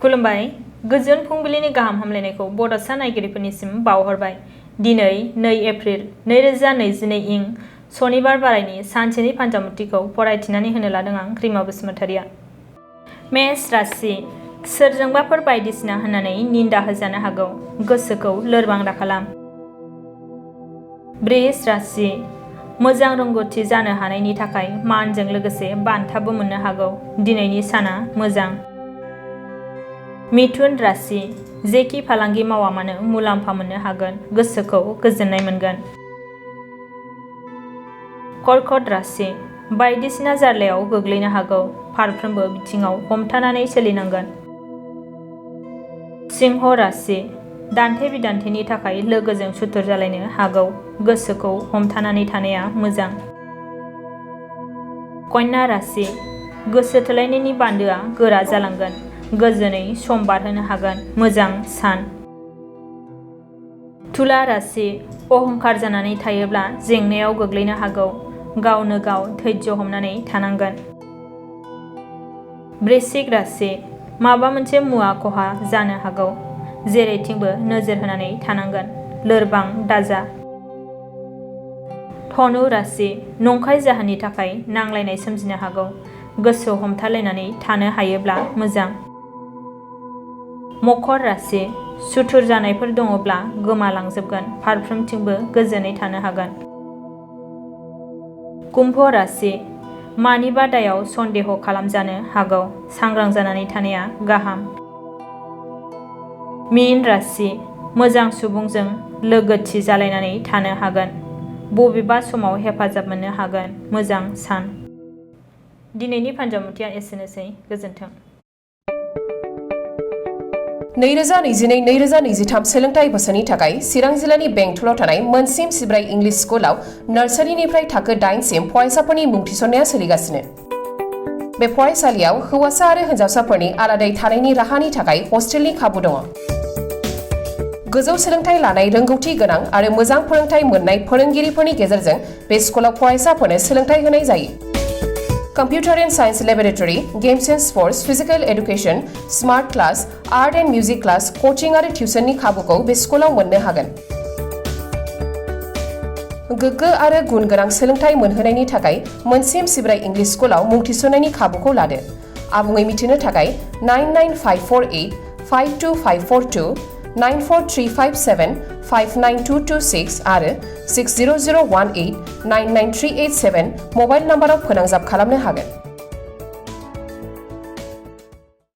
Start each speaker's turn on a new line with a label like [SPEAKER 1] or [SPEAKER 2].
[SPEAKER 1] खुलुमबाय गोजोन फुंबिलिनि गाहाम हामलायनायखौ बड'सा नायगिरिफोरनिसिम बावहरबाय। दिनै 2 एप्रिल 2022 इं सनिबार बारायनि सानसेनि फान्जामुथिखौ फरायथिनानै होनो लादों आं रिमा बसुमतारिया। मेष राशि सोरजोंबाफोर बायदिसिना होननानै निन्दा होजानो हागौ, गोसोखौ लोरबां दाखालाम। वृष राशि मोजां रोंगौथि जानो हानायनि थाखाय मानजों लोगोसे बान्थाबो मोननो हागौ, दिनैनि साना मोजां। मिथुन राशि जेखि फालांगि मावा मानो मुलाम्फा मोननो हागोन, गोसोखौ गोजोननाय मोनगोन। कर्कट राशि बायदिसिना जार्लायाव गोग्लैनो हागौ, फारफ्रोमबो बिथिङाव हमथानानै सोलिनांगोन। सिंह राशि दान्थे बिदान्थेनि थाखाय लोगोजों सुथुर जालायनो हागौ, गोसोखौ हमथानानै थानाया मोजां। कन्या राशि गोसो थोलायनायनि बान्दोआ गोरा जालांगोन, गोजोनै सम बारहोनो हागोन, मोजां सान। तुला राशि अहंकार जानानै थायोब्ला जेंनायाव गोग्लैनो हागौ, गावनो गाव धैर्य हमनानै थानांगोन। वृश्चिक राशि माबा मोनसे मुवा खहा जानो हागौ, जेरैथिंबो नोजोर होनानै थानांगोन, लोरबां दाजा। धनु राशि नंखाय जाहोननि थाखाय नांलायनाय सोमजिनो हागौ, गोसो हमथालायनानै थानो हायोब्ला मोजां। मकर राशि सुथुर जानायफोर दङब्ला गोमालांजोबगोन, फारफ्रोमथिंबो गोजोनै थानो हागोन। कुम्भ राशि मानिबा दायाव सन्देह खालामजानो हागौ, सांग्रां जानानै थानाया गाहाम। मीन राशि मोजां सुबुंजों लोगोथि जालायनानै थानो हागोन, बबेबा समाव हेफाजाब मोननो हागोन, मोजां सान। दिनैनि फान्जामुथिया एसेनोसै, गोजोन्थों।
[SPEAKER 2] 2022-2023 सोलोंथाइ बोसोरनि थाखाय चिरां जिल्लानि बेंटलाव थानाय मोनसिम सिब्राय इंलिश स्कुलाव नार्सारिनिफ्राय थाखो 8 सिम फरायसाफोरनि मुं थिसननाया सोलिगासिनो। बे फरायसालियाव हौवासा आरो हिन्जावसाफोरनि आलादायै थानायनि राहानि थाखाय हस्टेलनि खाबु दङ। गोजौ सोलोंथाइ लानाय रोंगौथि गोनां आरो मोजां फोरोंथाइ मोननाय फोरोंगिरिफोरनि गेजेरजों बे स्कुलाव फरायसाफोरनो सोलोंथाइ होनाय जायो। Computer and Science Laboratory, Games and Sports, Physical Education, Smart Class, Art and Music Class, Coaching आरो टिउसननि खाबुखौ बे स्कुलाव मोननो हागोन। गोग्गो आरो गुन गोनां सोलोंथाइ मोनहोनायनि थाखाय मोनसिम सिब्राय इंलिश स्कुलाव मुं थिसननायनि खाबुखौ लादो। आबुङै मिथिनो थाखाय 99548525542, 94357592226 आरो 60018993887 मबाइल नाम्बाराव फोनांजाब खालामनो हागोन।